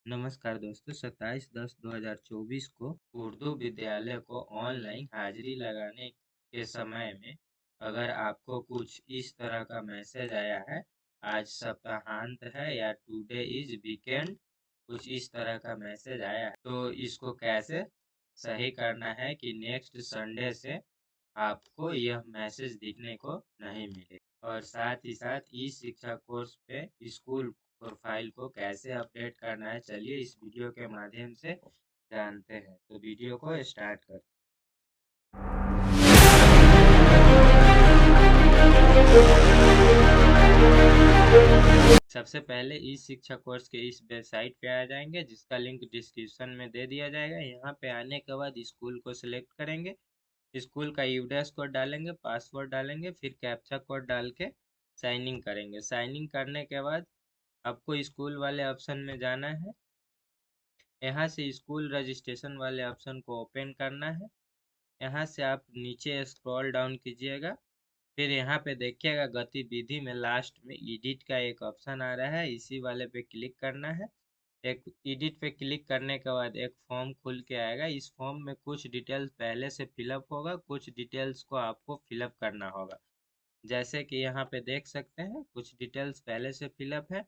नमस्कार दोस्तों, 27/10/2024 को उर्दू विद्यालय को ऑनलाइन हाजिरी लगाने के समय में अगर आपको कुछ इस तरह का मैसेज आया है, आज सप्ताहांत है या टुडे इज वीकेंड, कुछ इस तरह का मैसेज आया है, तो इसको कैसे सही करना है कि नेक्स्ट संडे से आपको यह मैसेज दिखने को नहीं मिले। और साथ ही साथ ई शिक्षा कोर्स पे स्कूल प्रोफाइल को कैसे अपडेट करना है, चलिए इस वीडियो के माध्यम से जानते हैं। तो वीडियो को स्टार्ट करते हैं। सबसे पहले ई शिक्षा कोर्स के इस वेबसाइट पे आ जाएंगे, जिसका लिंक डिस्क्रिप्शन में दे दिया जाएगा। यहाँ पे आने के बाद स्कूल को सिलेक्ट करेंगे, स्कूल का यूडीएस कोड डालेंगे, पासवर्ड डालेंगे, फिर कैप्चा कोड डाल के साइन इन करेंगे। साइन इन करने के बाद आपको स्कूल वाले ऑप्शन में जाना है। यहाँ से स्कूल रजिस्ट्रेशन वाले ऑप्शन को ओपन करना है। यहाँ से आप नीचे स्क्रॉल डाउन कीजिएगा, फिर यहाँ पे देखिएगा गतिविधि में लास्ट में एडिट का एक ऑप्शन आ रहा है, इसी वाले पे क्लिक करना है। एक एडिट पे क्लिक करने के बाद एक फॉर्म खुल के आएगा। इस फॉर्म में कुछ डिटेल्स पहले से फिलअप होगा, कुछ डिटेल्स को आपको फिलअप करना होगा। जैसे कि यहाँ पे देख सकते हैं कुछ डिटेल्स पहले से फिलअप है।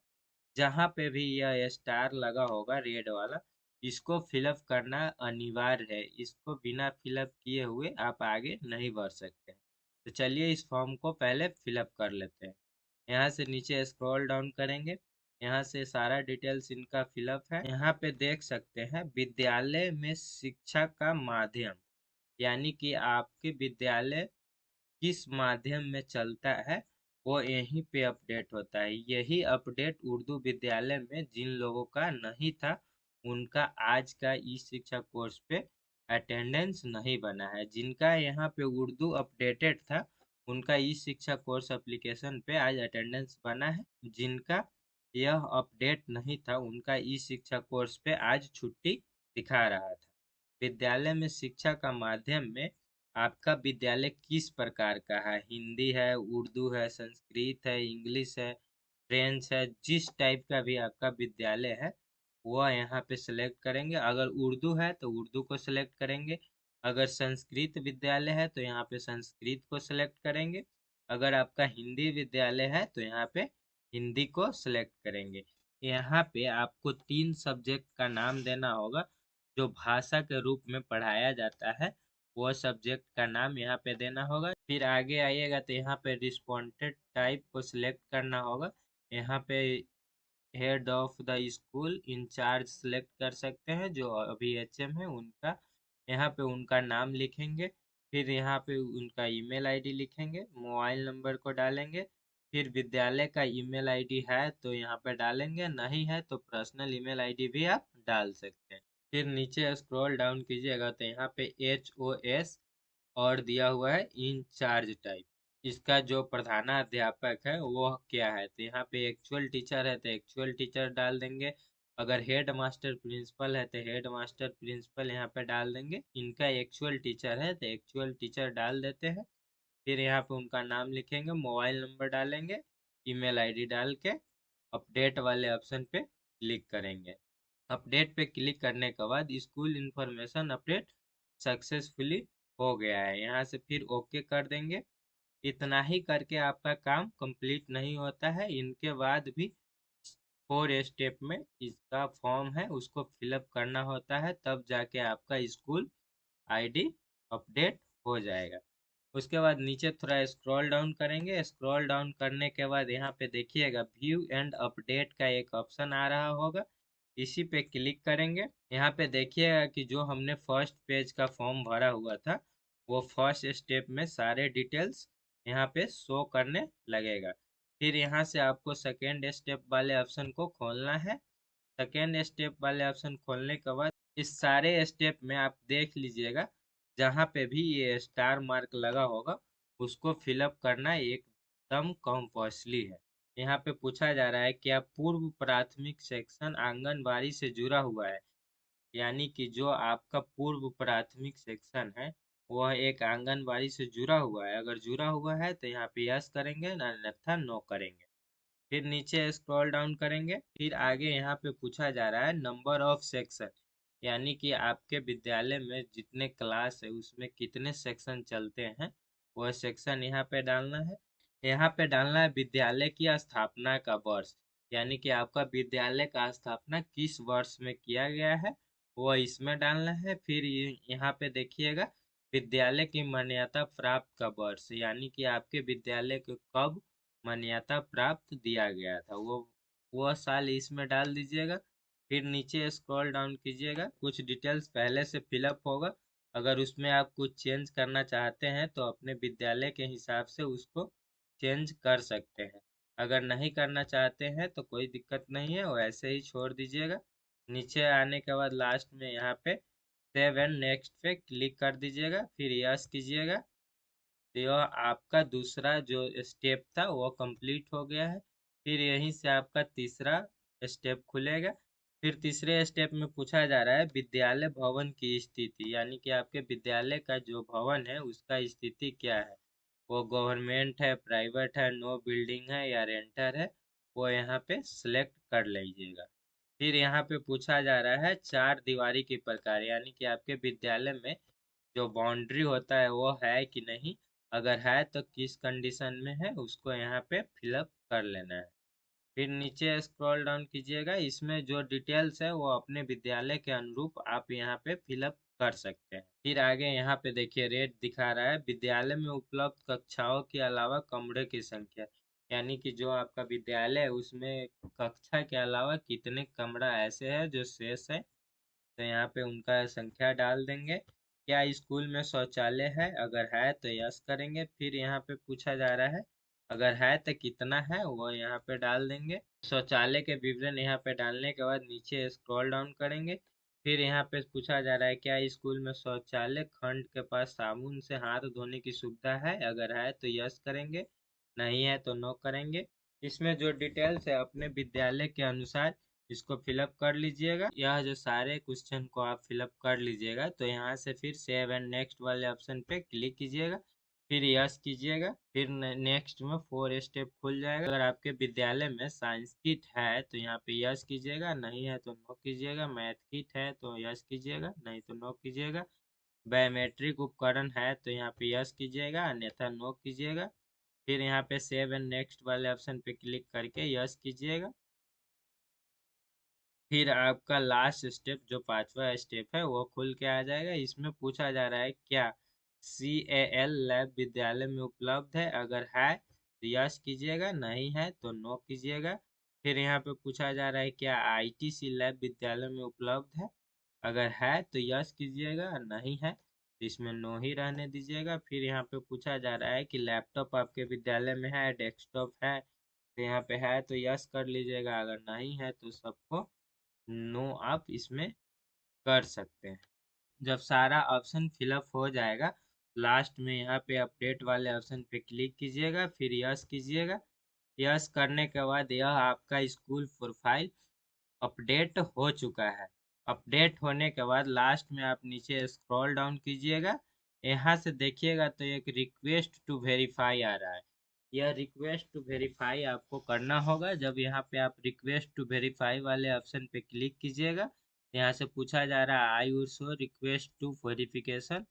जहाँ पे भी यह स्टार लगा होगा रेड वाला, इसको फिलअप करना अनिवार्य है। इसको बिना फिलअप किए हुए आप आगे नहीं बढ़ सकते। तो चलिए इस फॉर्म को पहले फिलअप कर लेते हैं। यहाँ से नीचे स्क्रॉल डाउन करेंगे, यहाँ से सारा डिटेल्स इनका फिलअप है। यहाँ पे देख सकते हैं विद्यालय में शिक्षा का माध्यम, यानी कि आपके विद्यालय किस माध्यम में चलता है वो यहीं पे अपडेट होता है। यही अपडेट उर्दू विद्यालय में जिन लोगों का नहीं था, उनका आज का ई शिक्षा कोर्स पे अटेंडेंस नहीं बना है। जिनका यहाँ पे उर्दू अपडेटेड था, उनका ई शिक्षा कोर्स एप्लीकेशन पे आज अटेंडेंस बना है। जिनका यह अपडेट नहीं था, उनका ई शिक्षा कोर्स पे आज छुट्टी दिखा रहा था। विद्यालय में शिक्षा का माध्यम में आपका विद्यालय किस प्रकार का है, हिंदी है, उर्दू है, संस्कृत है, इंग्लिश है, फ्रेंच है, जिस टाइप का भी आपका विद्यालय है वह यहाँ पे सिलेक्ट करेंगे। अगर उर्दू है तो उर्दू को सिलेक्ट करेंगे, अगर संस्कृत विद्यालय है तो यहाँ पे संस्कृत को सिलेक्ट करेंगे, अगर आपका हिंदी विद्यालय है तो यहाँ पे हिंदी को सिलेक्ट करेंगे। यहाँ पे आपको 3 सब्जेक्ट का नाम देना होगा जो भाषा के रूप में पढ़ाया जाता है, वो सब्जेक्ट का नाम यहाँ पे देना होगा। फिर आगे आइएगा तो यहाँ पे रिस्पॉन्डेंट टाइप को सिलेक्ट करना होगा। यहाँ पे head of the school incharge select कर सकते हैं, जो अभी एचएम है उनका। यहाँ पे उनका नाम लिखेंगे, फिर यहाँ पे उनका ईमेल आईडी लिखेंगे, मोबाइल नंबर को डालेंगे, फिर विद्यालय का ईमेल आईडी है तो यहाँ पे डालेंगे, नहीं है तो पर्सनल ईमेल आईडी भी आप डाल सकते हैं। फिर नीचे स्क्रॉल डाउन कीजिएगा तो यहाँ पे HOS और दिया हुआ है इंचार्ज टाइप। इसका जो प्रधानाध्यापक है वो क्या है, तो यहाँ पे एक्चुअल टीचर है तो एक्चुअल टीचर डाल देंगे, अगर हेड मास्टर प्रिंसिपल है तो हेड मास्टर प्रिंसिपल यहाँ पे डाल देंगे। इनका एक्चुअल टीचर है तो एक्चुअल टीचर डाल देते हैं। फिर यहाँ पे उनका नाम लिखेंगे, मोबाइल नंबर डालेंगे, ईमेल आईडी डाल के अपडेट वाले ऑप्शन पे क्लिक करेंगे। अपडेट पे क्लिक करने के बाद स्कूल इंफॉर्मेशन अपडेट सक्सेसफुली हो गया है, यहाँ से फिर ओके कर देंगे। इतना ही करके आपका काम कंप्लीट नहीं होता है, इनके बाद भी 4 स्टेप में इसका फॉर्म है उसको फिलअप करना होता है, तब जाके आपका स्कूल आईडी अपडेट हो जाएगा। उसके बाद नीचे थोड़ा स्क्रॉल डाउन करेंगे, स्क्रॉल डाउन करने के बाद यहाँ पे देखिएगा व्यू एंड अपडेट का एक ऑप्शन आ रहा होगा, इसी पे क्लिक करेंगे। यहाँ पे देखिएगा कि जो हमने फर्स्ट पेज का फॉर्म भरा हुआ था, वो फर्स्ट स्टेप में सारे डिटेल्स यहाँ पे शो करने लगेगा। फिर यहाँ से आपको सेकेंड स्टेप वाले ऑप्शन को खोलना है। सेकेंड स्टेप वाले ऑप्शन खोलने के बाद इस सारे स्टेप में आप देख लीजिएगा, जहाँ पे भी ये स्टार मार्क लगा होगा उसको फिलअप करना एकदम कंपल्सरी है। यहाँ पे पूछा जा रहा है कि आप पूर्व प्राथमिक सेक्शन आंगनबाड़ी से जुड़ा हुआ है, यानी कि जो आपका पूर्व प्राथमिक सेक्शन है वह एक आंगनबाड़ी से जुड़ा हुआ है। अगर जुड़ा हुआ है तो यहाँ पे यस करेंगे, अन्यथा नो करेंगे। फिर नीचे स्क्रॉल डाउन करेंगे, फिर आगे यहाँ पे पूछा जा रहा है नंबर ऑफ सेक्शन, यानी कि आपके विद्यालय में जितने क्लास है उसमें कितने सेक्शन चलते हैं, वह सेक्शन यहाँ पे डालना है। यहाँ पे डालना है विद्यालय की स्थापना का वर्ष, यानी कि आपका विद्यालय का स्थापना किस वर्ष में किया गया है, वह इसमें डालना है। फिर यहाँ पे देखिएगा विद्यालय की मान्यता प्राप्त का वर्ष, यानी कि आपके विद्यालय को कब मान्यता प्राप्त दिया गया था, वो साल इसमें डाल दीजिएगा। फिर नीचे स्क्रॉल डाउन कीजिएगा, कुछ डिटेल्स पहले से फिलअप होगा, अगर उसमें आप कुछ चेंज करना चाहते हैं तो अपने विद्यालय के हिसाब से उसको चेंज कर सकते हैं। अगर नहीं करना चाहते हैं तो कोई दिक्कत नहीं है, वो ऐसे ही छोड़ दीजिएगा। नीचे आने के बाद लास्ट में यहाँ पे सेव एंड नेक्स्ट पे क्लिक कर दीजिएगा, फिर यस कीजिएगा। तो यह आपका दूसरा जो स्टेप था वो कंप्लीट हो गया है। फिर यहीं से आपका तीसरा स्टेप खुलेगा। फिर तीसरे स्टेप में पूछा जा रहा है विद्यालय भवन की स्थिति, यानी कि आपके विद्यालय का जो भवन है उसका स्थिति क्या है, वो गवर्नमेंट है, प्राइवेट है, नो बिल्डिंग है या रेंटर है, वो यहाँ पे सिलेक्ट कर लीजिएगा। फिर यहाँ पे पूछा जा रहा है चार दीवारी के प्रकार, यानी कि आपके विद्यालय में जो बाउंड्री होता है वो है कि नहीं, अगर है तो किस कंडीशन में है, उसको यहाँ पे फिलअप कर लेना है। फिर नीचे स्क्रॉल डाउन कीजिएगा, इसमें जो डिटेल्स है वो अपने विद्यालय के अनुरूप आप यहाँ पे फिलअप कर सकते हैं। फिर आगे यहाँ पे देखिए रेट दिखा रहा है विद्यालय में उपलब्ध कक्षाओं के अलावा कमरे की संख्या, यानी कि जो आपका विद्यालय है उसमें कक्षा के अलावा कितने कमरा ऐसे है जो शेष है, तो यहाँ पे उनका संख्या डाल देंगे। क्या स्कूल में शौचालय है, अगर है तो यस करेंगे। फिर यहाँ पे पूछा जा रहा है अगर है तो कितना है, वो यहाँ पे डाल देंगे। शौचालय के विवरण यहाँ पे डालने के बाद नीचे स्क्रॉल डाउन करेंगे। फिर यहाँ पे पूछा जा रहा है क्या स्कूल में शौचालय खंड के पास साबुन से हाथ धोने की सुविधा है, अगर है तो यस करेंगे, नहीं है तो नो करेंगे। इसमें जो डिटेल्स है अपने विद्यालय के अनुसार इसको फिलअप कर लीजिएगा। यह जो सारे क्वेश्चन को आप फिलअप कर लीजिएगा तो यहाँ से फिर सेव एंड नेक्स्ट वाले ऑप्शन पे क्लिक कीजिएगा, फिर यस कीजिएगा। फिर नेक्स्ट में 4 स्टेप खुल जाएगा। अगर आपके विद्यालय में साइंस किट है तो यहाँ पे यस कीजिएगा, नहीं है तो नो कीजिएगा। मैथ किट है तो यस कीजिएगा, नहीं तो नो कीजिएगा। बायोमेट्रिक उपकरण है तो यहाँ पे यस कीजिएगा, अन्यथा नो कीजिएगा। फिर यहाँ पे सेव एंड नेक्स्ट वाले ऑप्शन पे क्लिक करके यस कीजिएगा। फिर आपका लास्ट स्टेप जो पांचवा स्टेप है वो खुल के आ जाएगा। इसमें पूछा जा रहा है क्या CAL लैब विद्यालय में उपलब्ध है, अगर है तो यस कीजिएगा, नहीं है तो नो कीजिएगा। फिर यहाँ पे पूछा जा रहा है क्या ITC लैब विद्यालय में उपलब्ध है, अगर है तो यस कीजिएगा, नहीं है तो इसमें नो ही रहने दीजिएगा। फिर यहाँ पे पूछा जा रहा है कि लैपटॉप आपके विद्यालय में है, डेस्कटॉप है, तो यहाँ पे है तो यस कर लीजिएगा, अगर नहीं है तो सबको नो आप इसमें कर सकते हैं। जब सारा ऑप्शन फिलअप हो जाएगा लास्ट में यहाँ पे अपडेट वाले ऑप्शन पे क्लिक कीजिएगा, फिर यस कीजिएगा। यस करने के बाद यह आपका स्कूल प्रोफाइल अपडेट हो चुका है। अपडेट होने के बाद लास्ट में आप नीचे स्क्रॉल डाउन कीजिएगा, यहाँ से देखिएगा तो एक रिक्वेस्ट टू वेरीफाई आ रहा है। यह रिक्वेस्ट टू वेरीफाई आपको करना होगा। जब यहाँ पे आप रिक्वेस्ट टू वेरीफाई वाले ऑप्शन पे क्लिक कीजिएगा, यहाँ से पूछा जा रहा है I would show request to verification,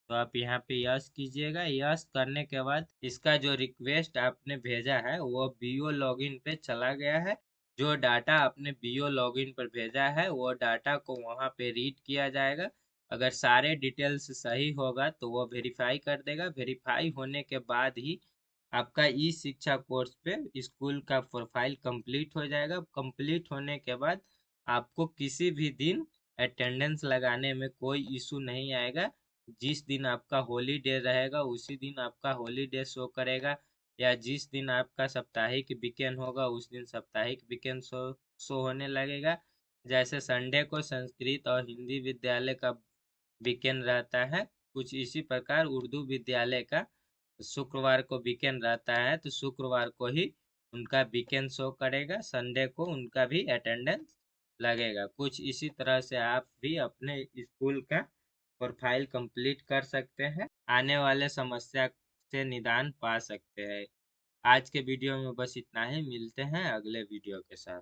तो आप यहाँ पे यस कीजिएगा। यस करने के बाद इसका जो रिक्वेस्ट आपने भेजा है वो BO लॉगिन पे चला गया है। जो डाटा आपने BO लॉगिन पर भेजा है वो डाटा को वहाँ पे रीड किया जाएगा। अगर सारे डिटेल्स सही होगा तो वो वेरीफाई कर देगा। वेरीफाई होने के बाद ही आपका ई शिक्षा कोर्स पे स्कूल का प्रोफाइल कंप्लीट हो जाएगा। कंप्लीट होने के बाद आपको किसी भी दिन अटेंडेंस लगाने में कोई इशू नहीं आएगा। जिस दिन आपका हॉलीडे रहेगा उसी दिन आपका हॉलीडे शो करेगा, या जिस दिन आपका साप्ताहिक वीकेंड होगा उस दिन साप्ताहिक वीकेंड शो होने लगेगा। जैसे संडे को संस्कृत और हिंदी विद्यालय का वीकेंड रहता है, कुछ इसी प्रकार उर्दू विद्यालय का शुक्रवार को वीकेंड रहता है, तो शुक्रवार को ही उनका वीकेंड शो करेगा, संडे को उनका भी अटेंडेंस लगेगा। कुछ इसी तरह से आप भी अपने स्कूल का प्रोफाइल कंप्लीट कर सकते हैं, आने वाले समस्या से निदान पा सकते हैं। आज के वीडियो में बस इतना ही, मिलते हैं अगले वीडियो के साथ।